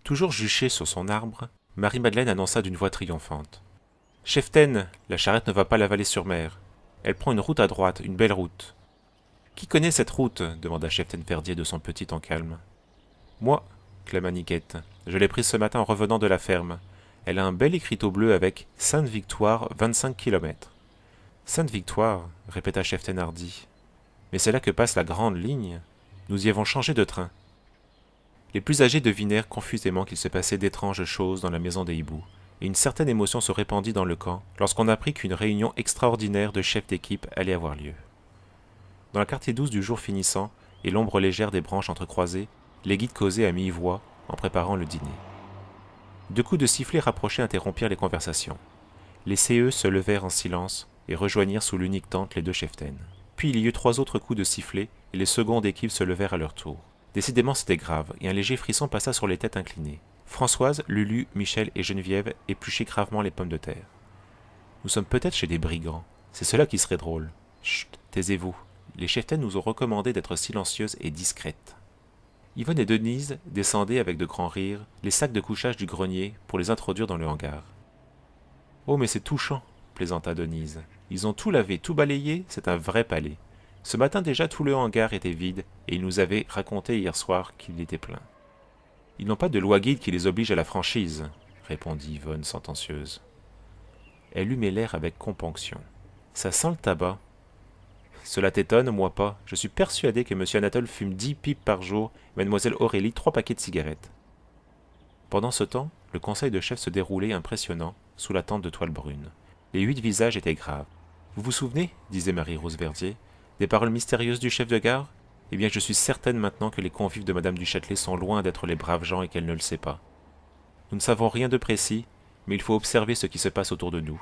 Toujours juchée sur son arbre, Marie-Madeleine annonça d'une voix triomphante. « Cheftaine, la charrette ne va pas la vallée sur mer. Elle prend une route à droite, une belle route. »« Qui connaît cette route ?» demanda Cheftaine Verdier de son petit ton calme. « Moi, » clama Niquette. « Je l'ai prise ce matin en revenant de la ferme. Elle a un bel écriteau bleu avec Sainte-Victoire, 25 kilomètres. »« Sainte-Victoire » répéta Cheftaine Hardy. « Mais c'est là que passe la grande ligne. Nous y avons changé de train. » Les plus âgés devinèrent confusément qu'il se passait d'étranges choses dans la maison des hiboux, et une certaine émotion se répandit dans le camp lorsqu'on apprit qu'une réunion extraordinaire de chefs d'équipe allait avoir lieu. Dans la clarté douce du jour finissant et l'ombre légère des branches entrecroisées, les guides causaient à mi-voix en préparant le dîner. Deux coups de sifflet rapprochés interrompirent les conversations. Les CE se levèrent en silence et rejoignirent sous l'unique tente les deux cheftaines. Puis il y eut 3 autres coups de sifflet et les seconds d'équipe se levèrent à leur tour. Décidément c'était grave, et un léger frisson passa sur les têtes inclinées. Françoise, Lulu, Michel et Geneviève épluchaient gravement les pommes de terre. « Nous sommes peut-être chez des brigands. C'est cela qui serait drôle. Chut, taisez-vous. Les cheftaines nous ont recommandé d'être silencieuses et discrètes. » Yvonne et Denise descendaient avec de grands rires les sacs de couchage du grenier pour les introduire dans le hangar. « Oh, mais c'est touchant, » plaisanta Denise. « Ils ont tout lavé, tout balayé, c'est un vrai palais. Ce matin déjà tout le hangar était vide, et ils nous avaient raconté hier soir qu'il était plein. »« Ils n'ont pas de loi guide qui les oblige à la franchise, » répondit Yvonne sentencieuse. Elle humait l'air avec componction. « Ça sent le tabac. »« Cela t'étonne, moi pas. Je suis persuadé que M. Anatole fume 10 pipes par jour, et Mlle Aurélie 3 paquets de cigarettes. » Pendant ce temps, le conseil de chef se déroulait impressionnant, sous la tente de toile brune. Les 8 visages étaient graves. « Vous vous souvenez, disait Marie-Rose Verdier, des paroles mystérieuses du chef de gare? Eh bien, je suis certaine maintenant que les convives de Madame du Châtelet sont loin d'être les braves gens et qu'elle ne le sait pas. Nous ne savons rien de précis, mais il faut observer ce qui se passe autour de nous.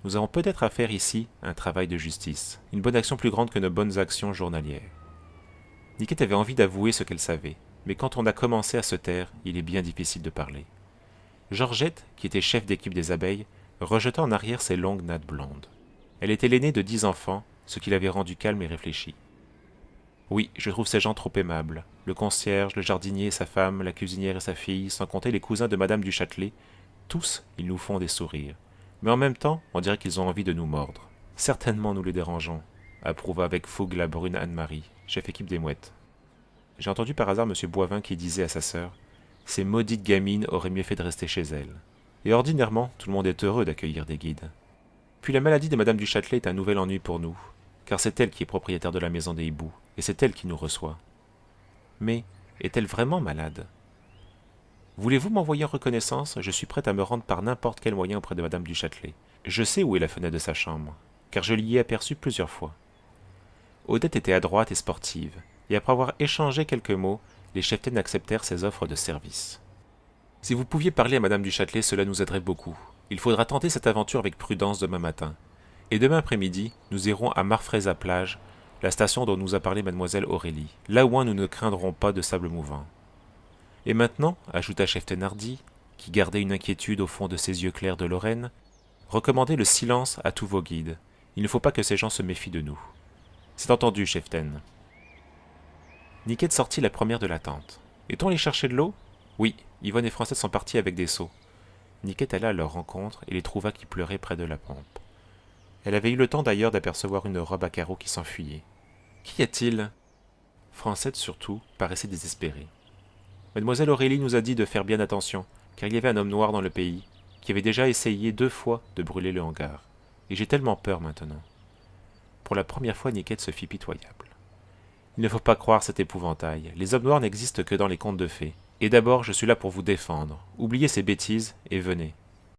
Nous avons peut-être à faire ici un travail de justice, une bonne action plus grande que nos bonnes actions journalières. » Niquette avait envie d'avouer ce qu'elle savait, mais quand on a commencé à se taire, il est bien difficile de parler. Georgette, qui était chef d'équipe des abeilles, rejeta en arrière ses longues nattes blondes. Elle était l'aînée de 10 enfants, ce qui l'avait rendue calme et réfléchie. « Oui, je trouve ces gens trop aimables. Le concierge, le jardinier et sa femme, la cuisinière et sa fille, sans compter les cousins de Madame du Châtelet, tous, ils nous font des sourires. Mais en même temps, on dirait qu'ils ont envie de nous mordre. Certainement nous les dérangeons, » approuva avec fougue la brune Anne-Marie, chef équipe des mouettes. J'ai entendu par hasard M. Boivin qui disait à sa sœur « Ces maudites gamines auraient mieux fait de rester chez elles. » Et ordinairement, tout le monde est heureux d'accueillir des guides. Puis la maladie de Madame du Châtelet est un nouvel ennui pour nous, car c'est elle qui est propriétaire de la maison des hiboux, et c'est elle qui nous reçoit. Mais est-elle vraiment malade? Voulez-vous m'envoyer en reconnaissance? Je suis prête à me rendre par n'importe quel moyen auprès de Madame du Châtelet. Je sais où est la fenêtre de sa chambre, car je l'y ai aperçue plusieurs fois. Odette était adroite et sportive, et après avoir échangé quelques mots, les cheftaines acceptèrent ses offres de service. Si vous pouviez parler à Madame du Châtelet, cela nous aiderait beaucoup. Il faudra tenter cette aventure avec prudence demain matin. Et demain après-midi, nous irons à Marfraisa-Plage, la station dont nous a parlé Mademoiselle Aurélie, là où nous ne craindrons pas de sable mouvant. Et maintenant, ajouta Cheftaine Hardy, qui gardait une inquiétude au fond de ses yeux clairs de Lorraine, recommandez le silence à tous vos guides. Il ne faut pas que ces gens se méfient de nous. C'est entendu, Cheftaine. Niquette sortit la première de la tente. Est-on allé chercher de l'eau? Oui, Yvonne et Françoise sont partis avec des seaux. Niquette alla à leur rencontre et les trouva qui pleuraient près de la pompe. Elle avait eu le temps d'ailleurs d'apercevoir une robe à carreaux qui s'enfuyait. « Qu'y a-t-il » Francette, surtout, paraissait désespérée. « Mademoiselle Aurélie nous a dit de faire bien attention, car il y avait un homme noir dans le pays, qui avait déjà essayé 2 fois de brûler le hangar. Et j'ai tellement peur maintenant. » Pour la première fois, Niquette se fit pitoyable. « Il ne faut pas croire cet épouvantail. Les hommes noirs n'existent que dans les contes de fées. Et d'abord, je suis là pour vous défendre. Oubliez ces bêtises et venez.